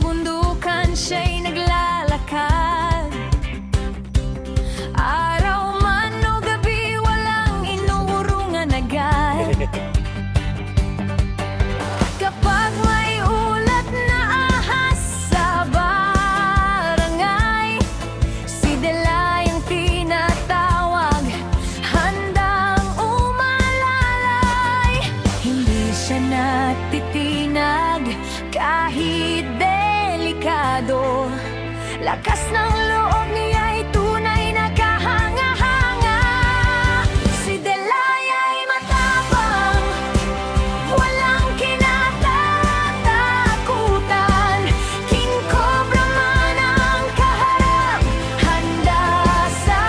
kabundukan siya'y naglalakad. Araw man o gabi, walang inuurungan agad. Kapag may ulat na ahas sa barangay, si Delay ang tinatawag, handang umalalay. Hindi siya natitinag kahit delikado. Lakas ng loob niya'y tunay na kahanga-hanga. Si Delay ay matapang, walang kinatatakutan. King Cobra man ang kaharap, handa sa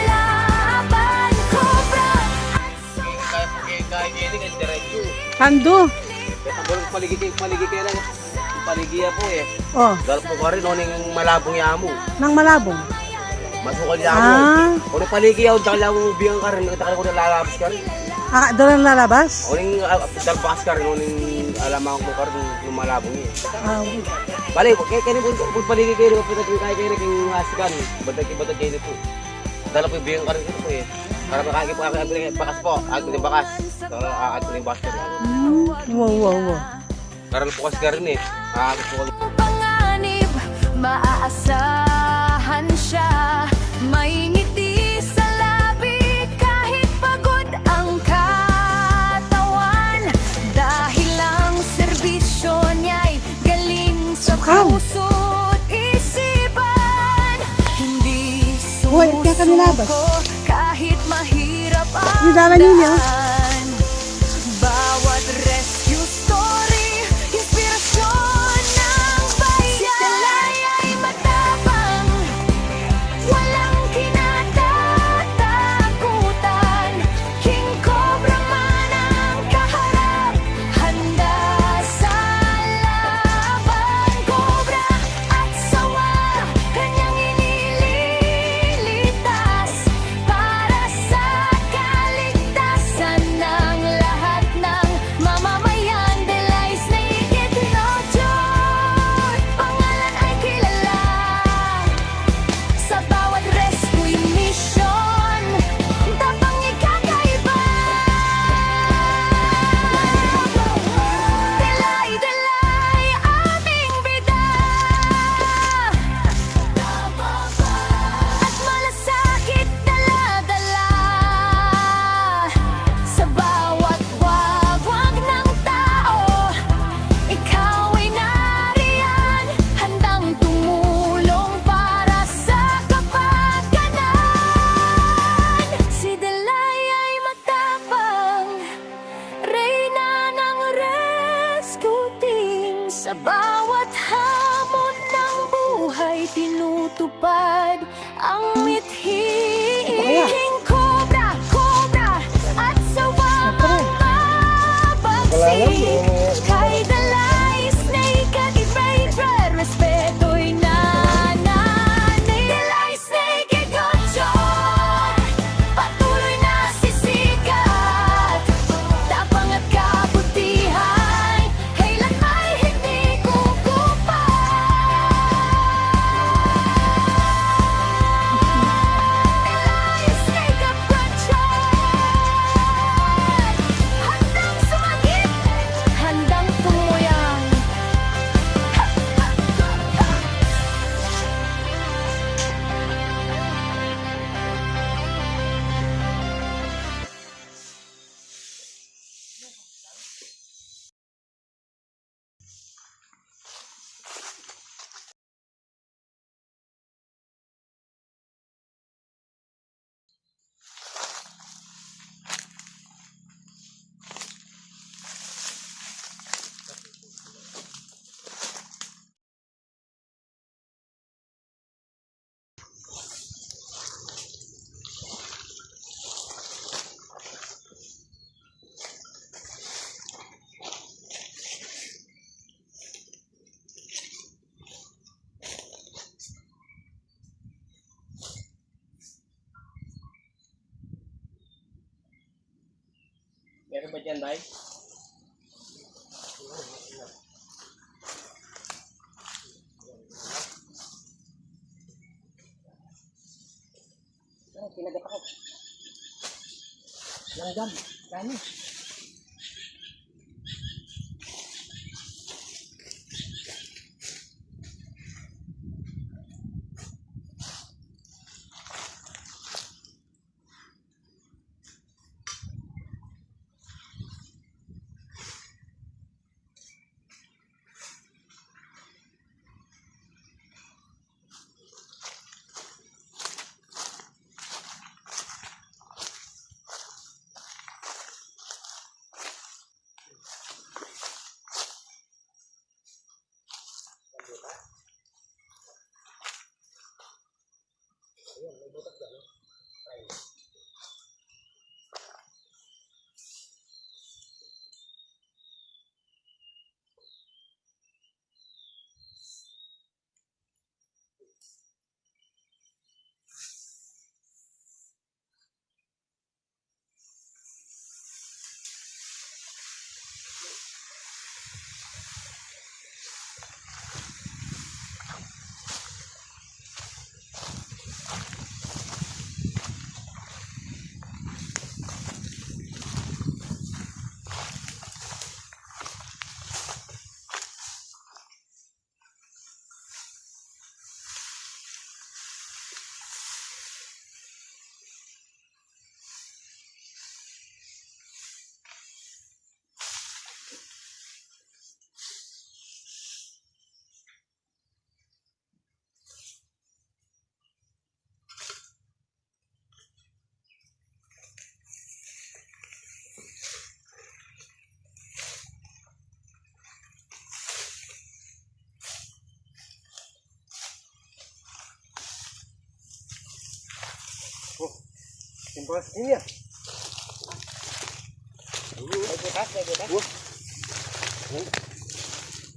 laban. Cobra at Hando. Paligi kayo lang. Paligiya po eh. Oh, Dahil po ka rin, yung malabong yamo. nang malabong. Masukal yamo. Ah. Kung yung paligi yaw, dahil yung bigang ka rin, nakita ka rin kung nalalabas ka rin. Ah, doon ang lalabas? Kung yung dalbakas ka rin, kung yung alamang mo ka rin, yung malabong eh. Ah, Bali, kaya po paligi kayo, kung kaya kayo rin, yung hasikan, badag kayo po. Dahil po yung bigang ka rin ito po eh. Para makakip po, bakas po, agad yung bakas. Dahil agad po yung bakas ka rin. wow. Karal po kasi ka rin eh. Agad po. panganib, maaasahan siya. May ngiti sa labi kahit pagod ang katawan. Dahil ang serbisyo niya'y galing sa puso't isipan. Hindi Hoy, kaya ka nilabas. susuko kahit mahirap ang Nilala niyo. daan. Bawat rescue story, inspirasyon ng bayan. Si Delay ay matapang, walang kinatatakutan. King Cobra man ang kaharap, handa sa laban. Cobra at sawa, kanyang inililitas para sa kaligtasan ng lahat ng mamamayan. Delay Snake it no joke, pangalan ay kilala sa bawat rescue mission. Tapang ikakaiba. Delay, aming bida. At malasakit dala-dala sa bawat wagwag ng tao. Ikaw ay nariyan, handang tumulong para sa kapakanan. Si Delay ay matapang, reyna ng rescue team. Sa bawat hamon ng buhay, tinutupad ang mithi. King Cobra at sawa mabagsik. Kay Delay Snake at Ranger, respeto'y nanananig. Delay Snake at Gonchon, patuloy na sisikat. Tapang at kabutihan, kailan ay hindi kukupat. Delay Snake at Gonchon, handang sumagip, handang tumuyang. Meron ba dyan, Day? Sinagat ako. Langgam. Dami. Simple ini ya. May butas, may butas.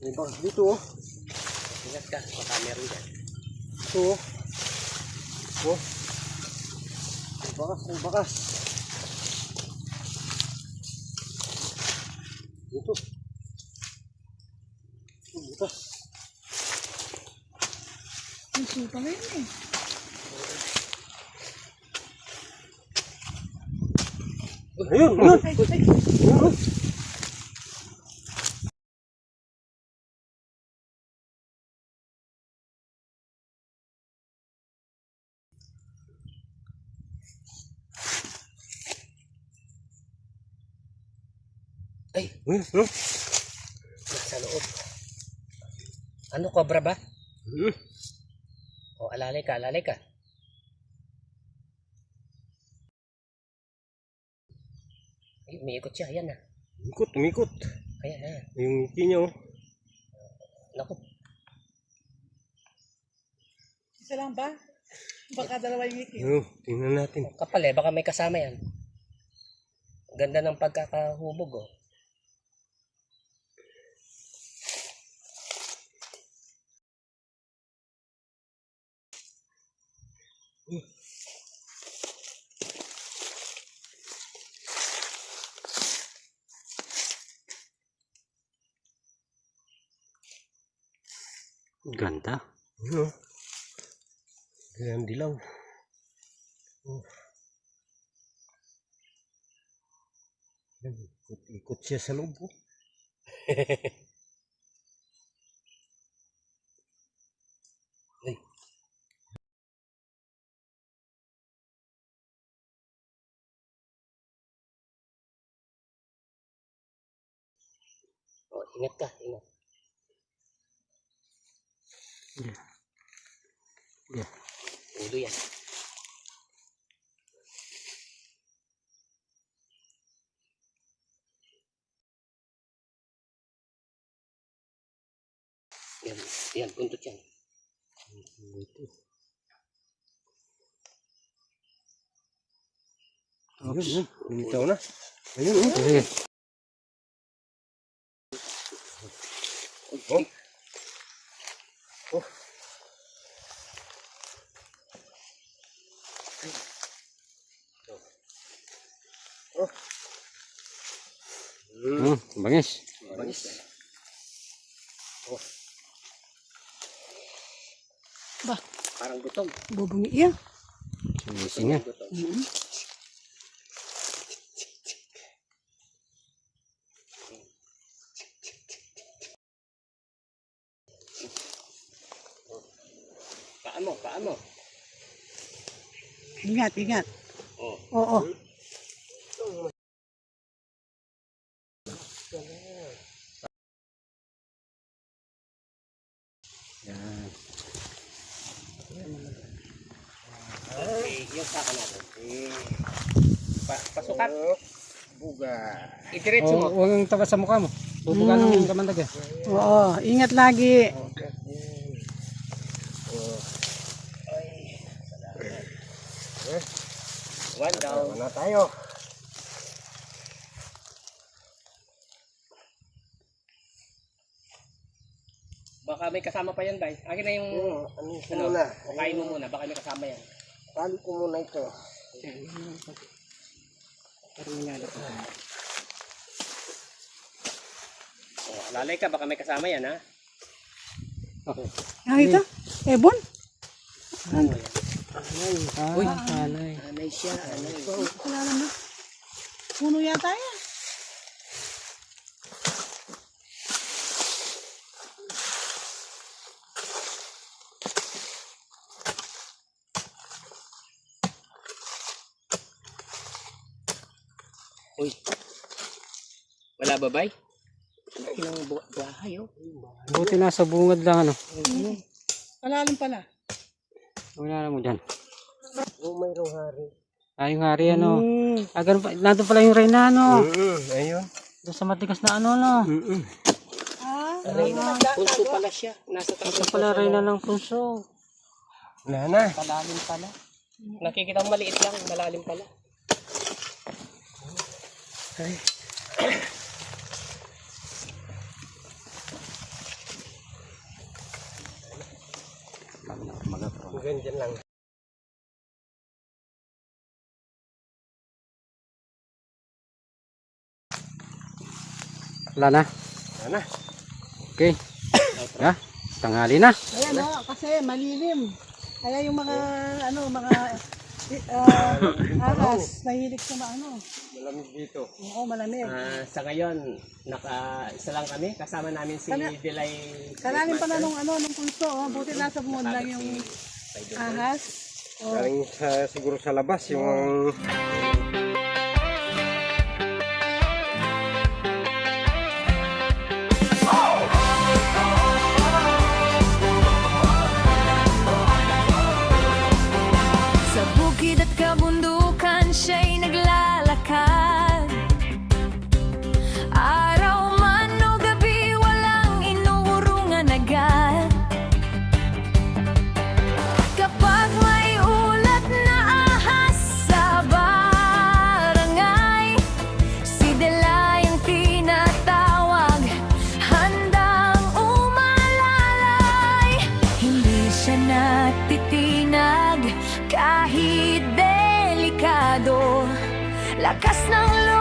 Ini bang dito. Ingat ka, baka meron dyan. Ito. Oh. Ang bakas. Ito. Ang butas. Susuka na yun eh. Ayun, ayun. Ay, Ayun. nasa loob. Ano, cobra ba? O, alalay ka, alalay ka. Ay, umiikot siya, ayan na. Umikot. Ayan, ayan. Yung ngiti niya, oh. Naku, Isa lang ba? Baka dalawa yung ngiti. Tingnan natin. kapal eh, baka may kasama yan. Ganda ng pagkakahubog, oh. Ganda. Ano? Ayan, dilaw. Oh. Ayan, ikot siya sa loob. Oh. Ay. Oh, ingat ka, ingat. Yeah. Ulo yan. Yan, puntot yan. Ito. Ayun, lumitaw na. Ayun, oh. Oh. Oh. Oh. Bangis. Bangis. Oh. Ba, Parang gutom. bubungi yan. Sumising nga. Paano? Ingat, ingat. Oh. Oo. Yan. Okay, yung saka natin. Pasukat. Buga. Idiretso mo. Huwag ang taga sa mukha mo. Bubuga ng kamandag eh. Oo, ingat lagi. One down. Wala tayo. Baka may kasama pa yan, Bay. Akin na yung... Ano muna? O kain mo muna. Baka may kasama yan. Tali ko muna ito. Lalay ka. Baka may kasama yan, ha? Nakita? Ebon? Uy, anay. Anay siya. Anay. Wala naman. Puno yata yan. Uy. Wala ba, Bay? Ilang buhay, oh. Buti nasa bungad lang ano. Malalim pala. Wala na mo dyan. Oh, mayroong hari. Yung hari ano. Ganun pa. Nandun pala yung reyna ano. Ayun. Doon sa matigas na ano no. Punso pala siya. Nasa Ito pala reyna ng punso. Nana. Malalim pala. Nakikita mo maliit lang. Malalim pala. Ganyan lang. Wala na. Nana. Okay. Ha? Tanghali na. Ayan o, kasi malilim. Kaya yung mga, ahas, nahilig sa ano. Malamig dito. Oo, malamig. Sa ngayon, isa lang kami. Kasama namin si Delay. Kalalim pa na nung pulso. Oh. Buti nasa bungod lang yung ahas. Oh. Galing siguro sa labas yung... Sa bukid at kabundukan siya'y naglalakad. Araw man o gabi, walang inuurungan agad. Kapag may ulat na ahas sa barangay, si Delay ang tinatawag, handang umalalay. Hindi siya natitinag kahit delikado. Lakas ng loob